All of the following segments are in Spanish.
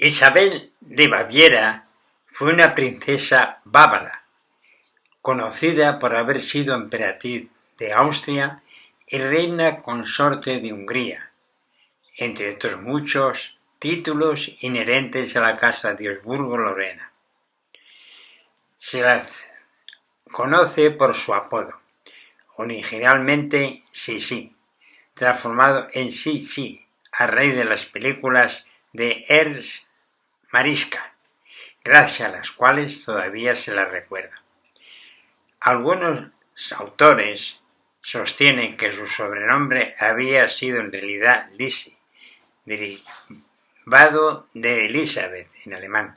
Isabel de Baviera fue una princesa bávara, conocida por haber sido emperatriz de Austria y reina consorte de Hungría, entre otros muchos títulos inherentes a la casa de Habsburgo-Lorena. Se la conoce por su apodo, originalmente Sisi, transformado en Sisi a raíz de las películas de Ernst Marischka, gracias a las cuales todavía se la recuerda. Algunos autores sostienen que su sobrenombre había sido en realidad Lisi, derivado de Elizabeth en alemán,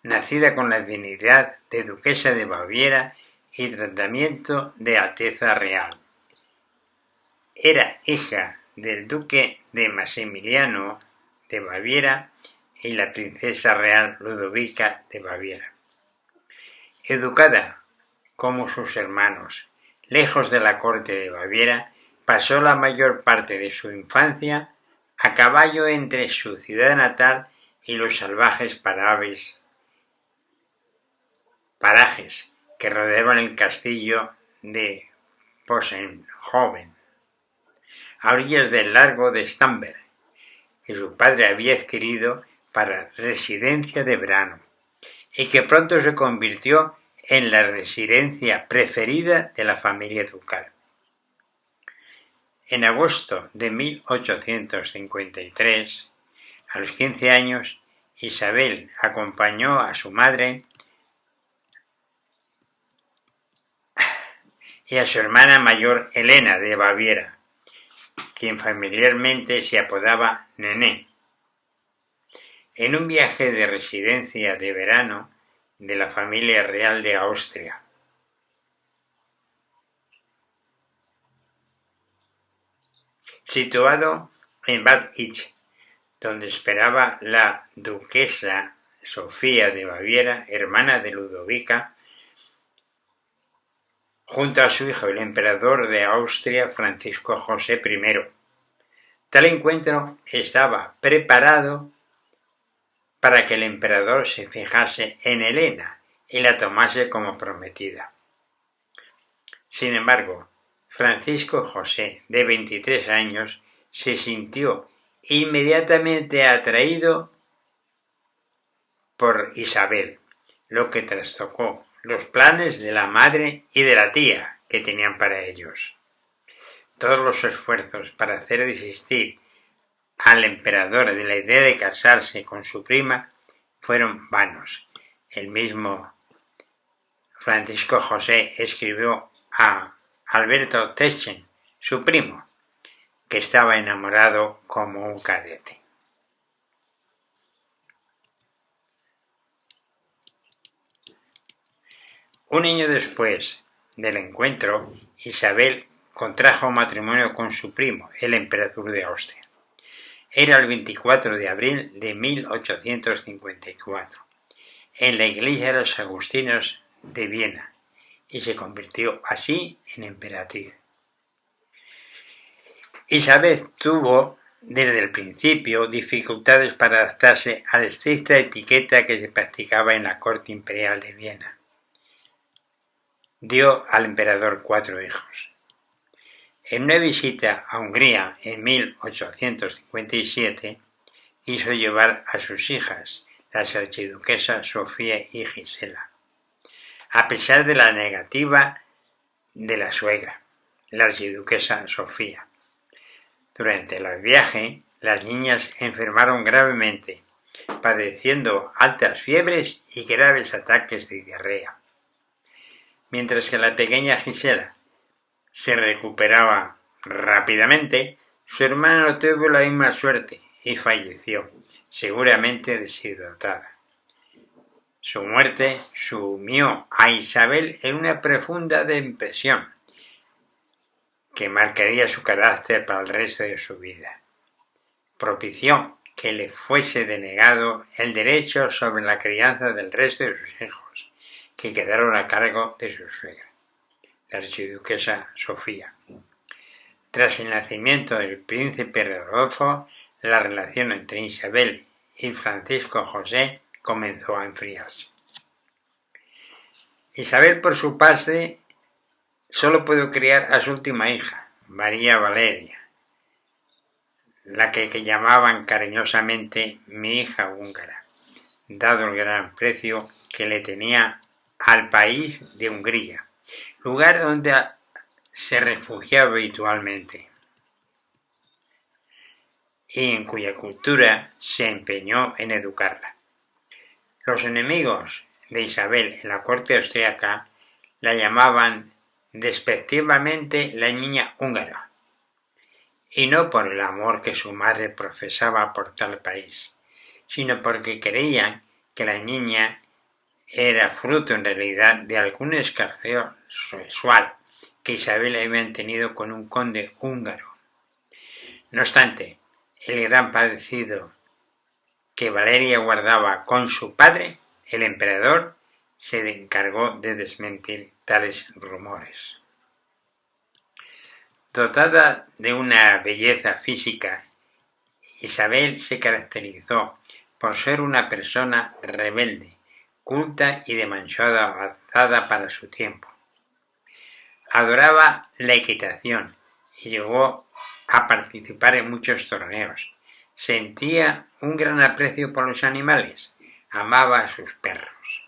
nacida con la dignidad de duquesa de Baviera y tratamiento de Alteza Real. Era hija del duque de Maximiliano de Baviera y la princesa real Ludovica de Baviera. Educada como sus hermanos, lejos de la corte de Baviera, pasó la mayor parte de su infancia a caballo entre su ciudad natal y los salvajes parajes que rodeaban el castillo de Possenhoven, a orillas del lago de Starnberg, que su padre había adquirido para residencia de verano, y que pronto se convirtió en la residencia preferida de la familia ducal. En agosto de 1853, a los 15 años, Isabel acompañó a su madre y a su hermana mayor Elena de Baviera, quien familiarmente se apodaba Nené, en un viaje de residencia de verano de la familia real de Austria. Situado en Bad Isch, donde esperaba la duquesa Sofía de Baviera, hermana de Ludovica, junto a su hijo, el emperador de Austria, Francisco José I. Tal encuentro estaba preparado para que el emperador se fijase en Elena y la tomase como prometida. Sin embargo, Francisco José, de 23 años, se sintió inmediatamente atraído por Isabel, lo que trastocó los planes de la madre y de la tía que tenían para ellos. Todos los esfuerzos para hacer desistir al emperador de la idea de casarse con su prima fueron vanos. El mismo Francisco José escribió a Alberto Teschen, su primo, que estaba enamorado como un cadete. Un año después del encuentro, Isabel contrajo matrimonio con su primo, el emperador de Austria. Era el 24 de abril de 1854, en la iglesia de los Agustinos de Viena, y se convirtió así en emperatriz. Isabel tuvo desde el principio dificultades para adaptarse a la estricta etiqueta que se practicaba en la corte imperial de Viena. Dio al emperador 4 hijos. En una visita a Hungría en 1857, quiso llevar a sus hijas, las archiduquesas Sofía y Gisela, a pesar de la negativa de la suegra, la archiduquesa Sofía. Durante el viaje, las niñas enfermaron gravemente, padeciendo altas fiebres y graves ataques de diarrea. Mientras que la pequeña Gisela se recuperaba rápidamente, su hermana no tuvo la misma suerte y falleció, seguramente deshidratada. Su muerte sumió a Isabel en una profunda depresión que marcaría su carácter para el resto de su vida. Propició que le fuese denegado el derecho sobre la crianza del resto de sus hijos, que quedaron a cargo de su suegra, la archiduquesa Sofía. Tras el nacimiento del príncipe Rodolfo, la relación entre Isabel y Francisco José comenzó a enfriarse. Isabel, por su parte, solo pudo criar a su última hija, María Valeria, la que llamaban cariñosamente mi hija húngara, dado el gran aprecio que le tenía al país de Hungría, lugar donde se refugiaba habitualmente y en cuya cultura se empeñó en educarla. Los enemigos de Isabel en la corte austríaca la llamaban despectivamente la niña húngara, y no por el amor que su madre profesaba por tal país, sino porque creían que la niña era fruto en realidad de algún escarceo sexual que Isabel había tenido con un conde húngaro. No obstante, el gran parecido que Valeria guardaba con su padre, el emperador, se encargó de desmentir tales rumores. Dotada de una belleza física, Isabel se caracterizó por ser una persona rebelde, culta y demasiado avanzada para su tiempo. Adoraba la equitación y llegó a participar en muchos torneos. Sentía un gran aprecio por los animales, amaba a sus perros,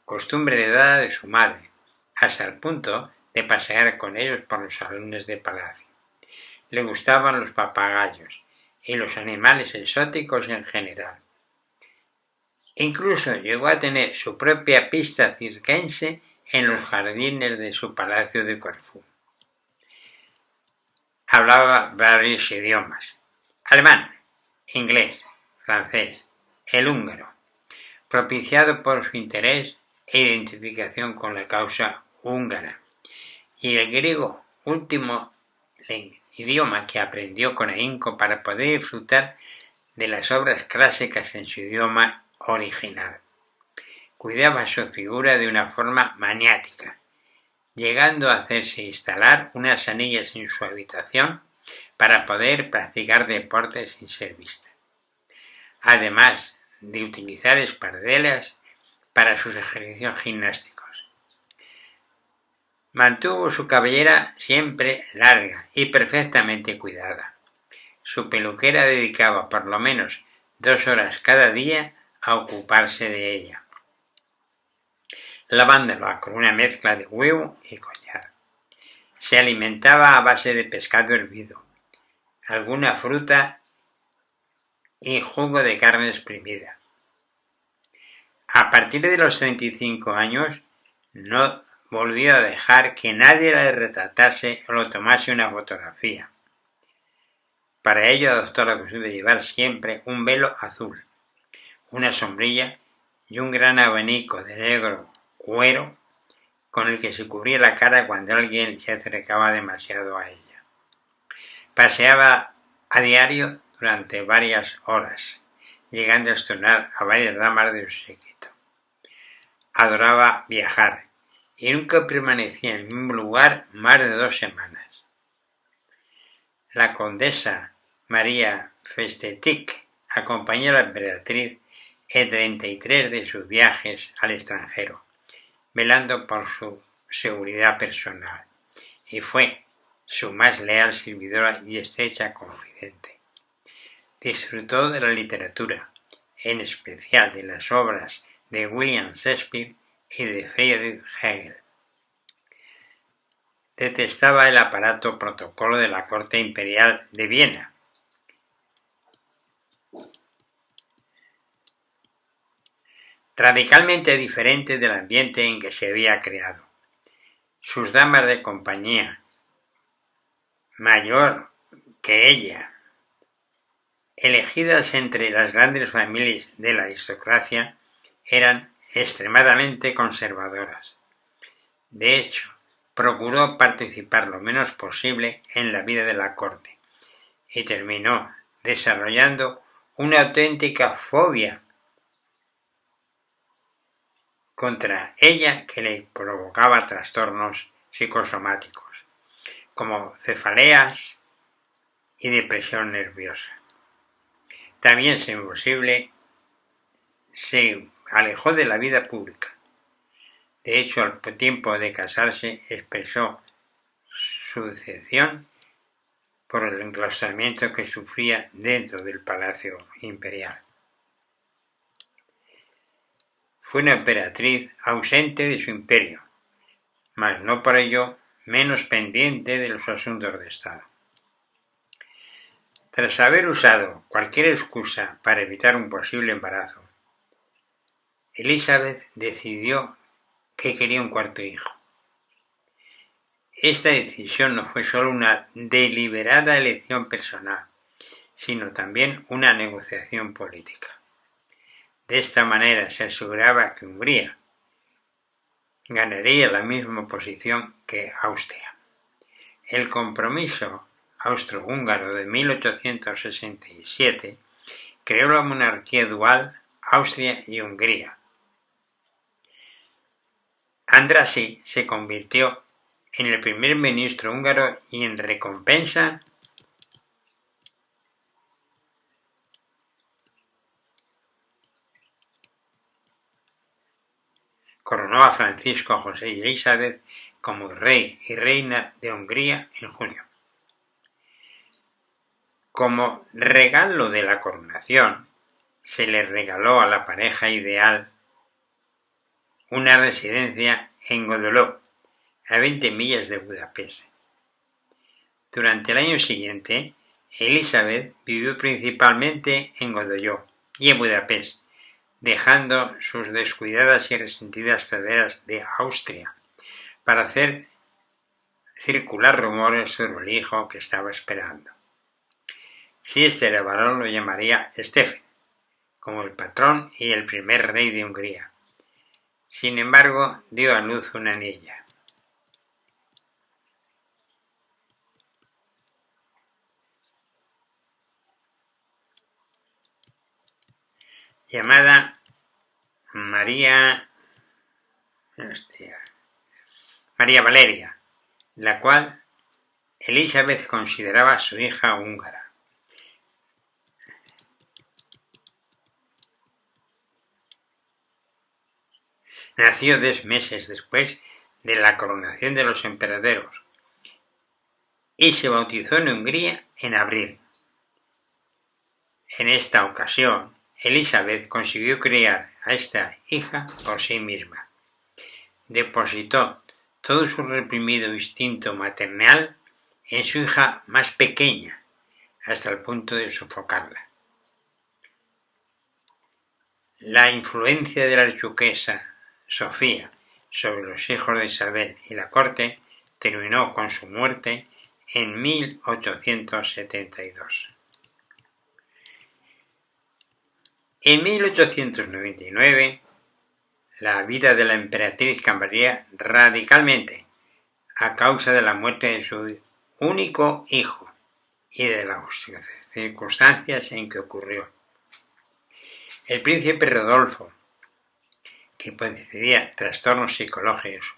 costumbre heredada de su madre, hasta el punto de pasear con ellos por los salones de palacio. Le gustaban los papagayos y los animales exóticos en general. Incluso llegó a tener su propia pista circense en los jardines de su palacio de Corfú. Hablaba varios idiomas: alemán, inglés, francés, el húngaro, propiciado por su interés e identificación con la causa húngara, y el griego, último idioma que aprendió con ahínco para poder disfrutar de las obras clásicas en su idioma original. Cuidaba su figura de una forma maniática, llegando a hacerse instalar unas anillas en su habitación para poder practicar deportes sin ser vista, además de utilizar espardelas para sus ejercicios gimnásticos. Mantuvo su cabellera siempre larga y perfectamente cuidada. Su peluquera dedicaba por lo menos 2 horas cada día a ocuparse de ella, lavándola con una mezcla de huevo y collar. Se alimentaba a base de pescado hervido, alguna fruta y jugo de carne exprimida. A partir de los 35 años no volvió a dejar que nadie la retratase o le tomase una fotografía. Para ello adoptó la costumbre de llevar siempre un velo azul, una sombrilla y un gran abanico de negro cuero con el que se cubría la cara cuando alguien se acercaba demasiado a ella. Paseaba a diario durante varias horas, llegando a estrenar a varias damas de su séquito. Adoraba viajar y nunca permanecía en el mismo lugar más de 2 semanas. La condesa María Festetic acompañó a la emperatriz en 33 de sus viajes al extranjero, velando por su seguridad personal, y fue su más leal servidora y estrecha confidente. Disfrutó de la literatura, en especial de las obras de William Shakespeare y de Friedrich Hegel. Detestaba el aparato protocolo de la corte imperial de Viena. Radicalmente diferente del ambiente en que se había creado. Sus damas de compañía, mayor que ella, elegidas entre las grandes familias de la aristocracia, eran extremadamente conservadoras. De hecho, procuró participar lo menos posible en la vida de la corte y terminó desarrollando una auténtica fobia contra ella que le provocaba trastornos psicosomáticos, como cefaleas y depresión nerviosa. También, si es posible, se alejó de la vida pública. De hecho, al tiempo de casarse expresó su decepción por el enclaustramiento que sufría dentro del palacio imperial. Fue una emperatriz ausente de su imperio, mas no por ello menos pendiente de los asuntos de Estado. Tras haber usado cualquier excusa para evitar un posible embarazo, Elizabeth decidió que quería un cuarto hijo. Esta decisión no fue solo una deliberada elección personal, sino también una negociación política. De esta manera se aseguraba que Hungría ganaría la misma posición que Austria. El compromiso austrohúngaro de 1867 creó la monarquía dual Austria y Hungría. Andrássy se convirtió en el primer ministro húngaro y en recompensa coronó a Francisco José y Elizabeth como rey y reina de Hungría en junio. Como regalo de la coronación, se le regaló a la pareja ideal una residencia en Godoló, a 20 millas de Budapest. Durante el año siguiente, Elizabeth vivió principalmente en Godolló y en Budapest, dejando sus descuidadas y resentidas tareas de Austria para hacer circular rumores sobre el hijo que estaba esperando. Si este era varón, lo llamaría Stephen, como el patrón y el primer rey de Hungría. Sin embargo, dio a luz una niña. Llamada María Valeria, la cual Elizabeth consideraba su hija húngara. Nació 10 meses después de la coronación de los emperadores y se bautizó en Hungría en abril. En esta ocasión, Elizabeth consiguió criar a esta hija por sí misma. Depositó todo su reprimido instinto maternal en su hija más pequeña, hasta el punto de sofocarla. La influencia de la archiduquesa Sofía sobre los hijos de Isabel y la corte terminó con su muerte en 1872. En 1899, la vida de la emperatriz cambiaría radicalmente a causa de la muerte de su único hijo y de las circunstancias en que ocurrió. El príncipe Rodolfo, que padecía trastornos psicológicos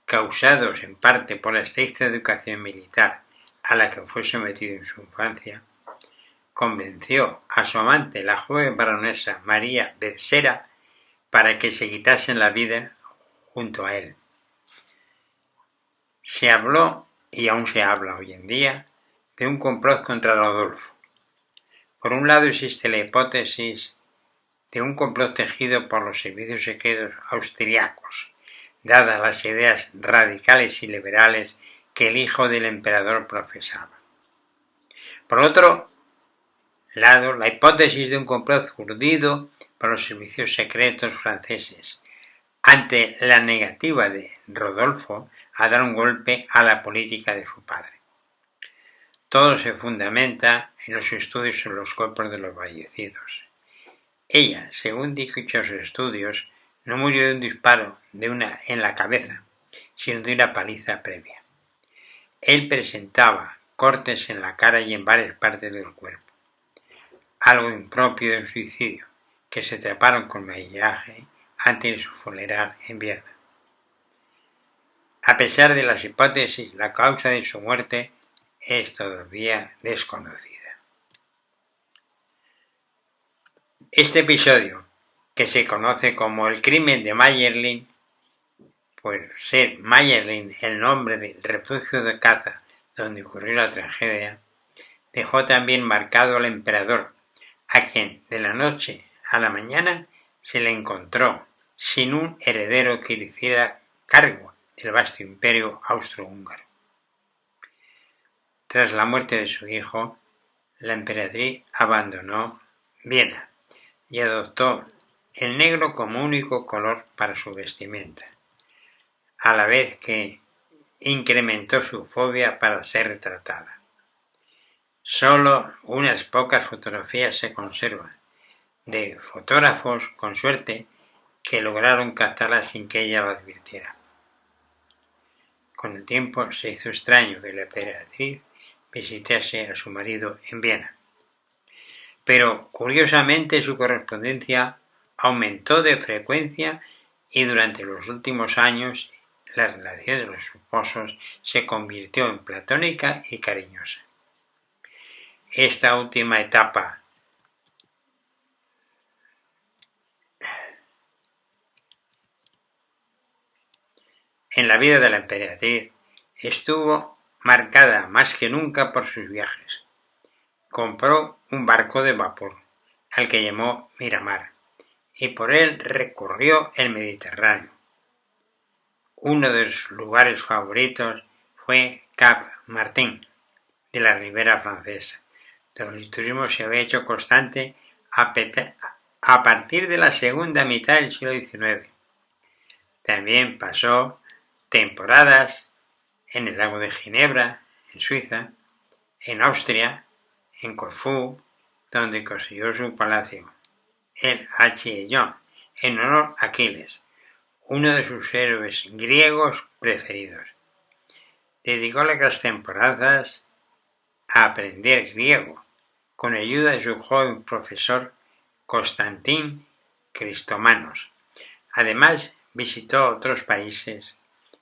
causados en parte por la estricta educación militar a la que fue sometido en su infancia, convenció a su amante, la joven baronesa María Becerra, para que se quitasen la vida junto a él. Se habló, y aún se habla hoy en día, de un complot contra Rodolfo. Por un lado existe la hipótesis de un complot tejido por los servicios secretos austriacos, dadas las ideas radicales y liberales que el hijo del emperador profesaba. Por otro lado, la hipótesis de un complot urdido por los servicios secretos franceses ante la negativa de Rodolfo a dar un golpe a la política de su padre. Todo se fundamenta en los estudios sobre los cuerpos de los fallecidos. Ella, según dichos estudios, no murió de un disparo en la cabeza, sino de una paliza previa. Él presentaba cortes en la cara y en varias partes del cuerpo, algo impropio de un suicidio, que se taparon con maquillaje antes de su funeral en Viena. A pesar de las hipótesis, la causa de su muerte es todavía desconocida. Este episodio que se conoce como el crimen de Mayerling, por ser Mayerling el nombre del refugio de caza donde ocurrió la tragedia, dejó también marcado al emperador, a quien de la noche a la mañana se le encontró sin un heredero que le hiciera cargo del vasto imperio austrohúngaro. Tras la muerte de su hijo, la emperatriz abandonó Viena y adoptó el negro como único color para su vestimenta, a la vez que incrementó su fobia para ser retratada. Solo unas pocas fotografías se conservan, de fotógrafos con suerte que lograron captarla sin que ella lo advirtiera. Con el tiempo se hizo extraño que la emperatriz visitase a su marido en Viena. Pero curiosamente su correspondencia aumentó de frecuencia y durante los últimos años la relación de los esposos se convirtió en platónica y cariñosa. Esta última etapa en la vida de la emperatriz estuvo marcada más que nunca por sus viajes. Compró un barco de vapor, al que llamó Miramar, y por él recorrió el Mediterráneo. Uno de sus lugares favoritos fue Cap Martin, de la Ribera Francesa, donde el turismo se había hecho constante a partir de la segunda mitad del siglo XIX. También pasó temporadas en el lago de Ginebra, en Suiza, en Austria, en Corfú, donde construyó su palacio, el H. en honor a Aquiles, uno de sus héroes griegos preferidos. Dedicó largas temporadas a aprender griego, con ayuda de su joven profesor Constantín Cristomanos. Además, visitó otros países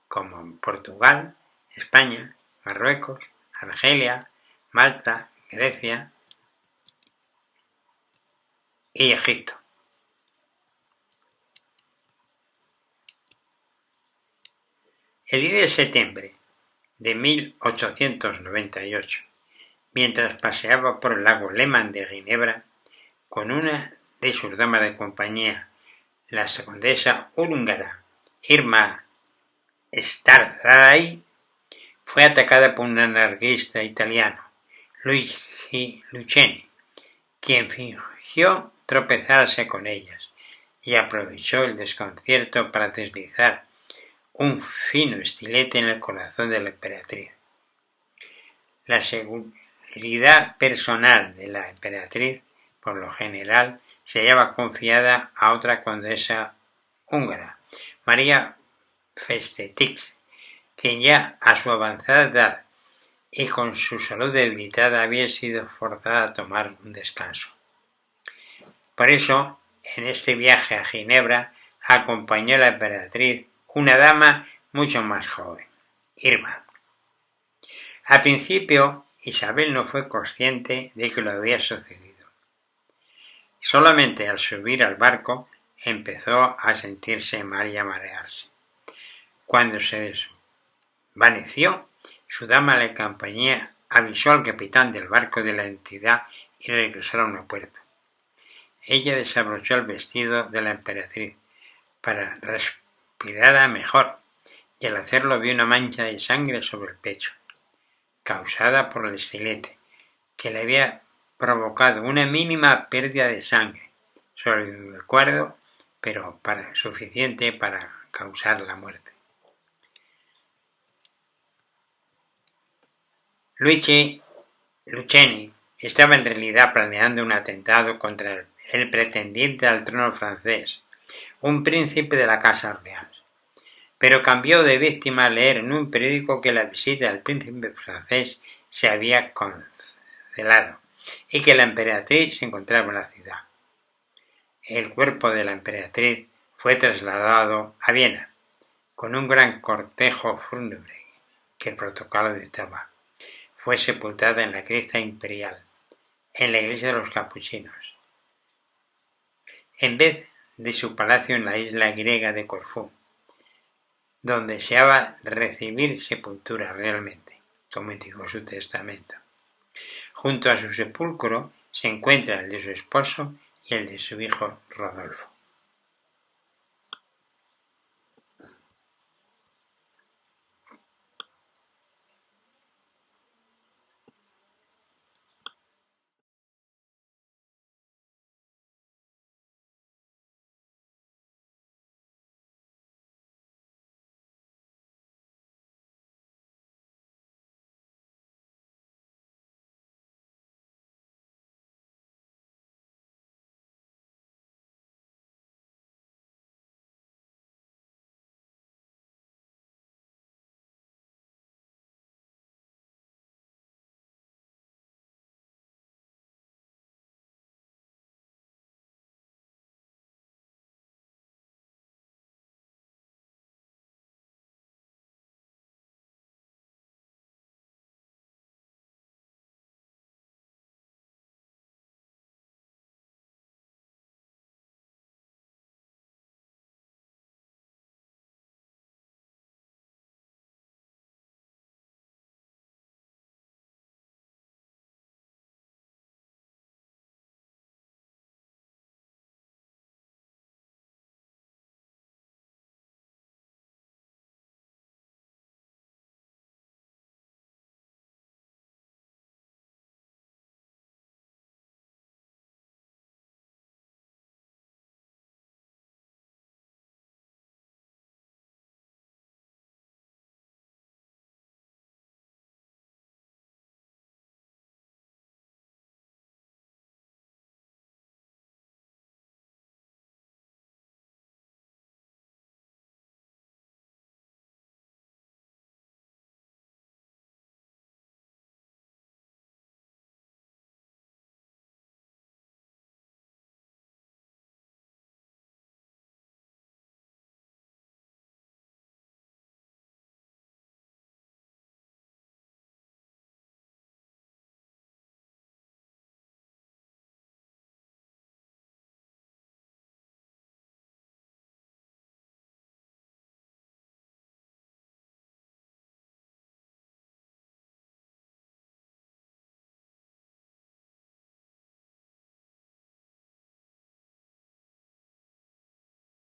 como Portugal, España, Marruecos, Argelia, Malta, Grecia y Egipto. El 10 de septiembre de 1898, mientras paseaba por el lago Leman de Ginebra con una de sus damas de compañía, la condesa húngara Irma Stardai, fue atacada por un anarquista italiano, Luigi Lucchini, quien fingió tropezarse con ellas y aprovechó el desconcierto para deslizar un fino estilete en el corazón de la emperatriz. La seguridad personal de la emperatriz, por lo general, se hallaba confiada a otra condesa húngara, María Festetics, quien ya a su avanzada edad y con su salud debilitada había sido forzada a tomar un descanso. Por eso, en este viaje a Ginebra, acompañó a la emperatriz una dama mucho más joven, Irma. Al principio, Isabel no fue consciente de que lo había sucedido. Solamente al subir al barco empezó a sentirse mal y a marearse. Cuando se desvaneció, su dama de compañía avisó al capitán del barco de la entidad y regresaron a puerto. Ella desabrochó el vestido de la emperatriz para respirar mejor, y al hacerlo vio una mancha de sangre sobre el pecho, causada por el estilete, que le había provocado una mínima pérdida de sangre sobre el cuerpo, pero suficiente para causar la muerte. Luigi Lucchini estaba en realidad planeando un atentado contra el pretendiente al trono francés, un príncipe de la Casa Real, pero cambió de víctima al leer en un periódico que la visita del príncipe francés se había cancelado y que la emperatriz se encontraba en la ciudad. El cuerpo de la emperatriz fue trasladado a Viena, con un gran cortejo fúnebre que el protocolo dictaba. Fue sepultada en la cripta imperial, en la iglesia de los capuchinos. En vez de su palacio en la isla griega de Corfú, donde deseaba recibir sepultura realmente, como indicó su testamento. Junto a su sepulcro se encuentra el de su esposo y el de su hijo Rodolfo.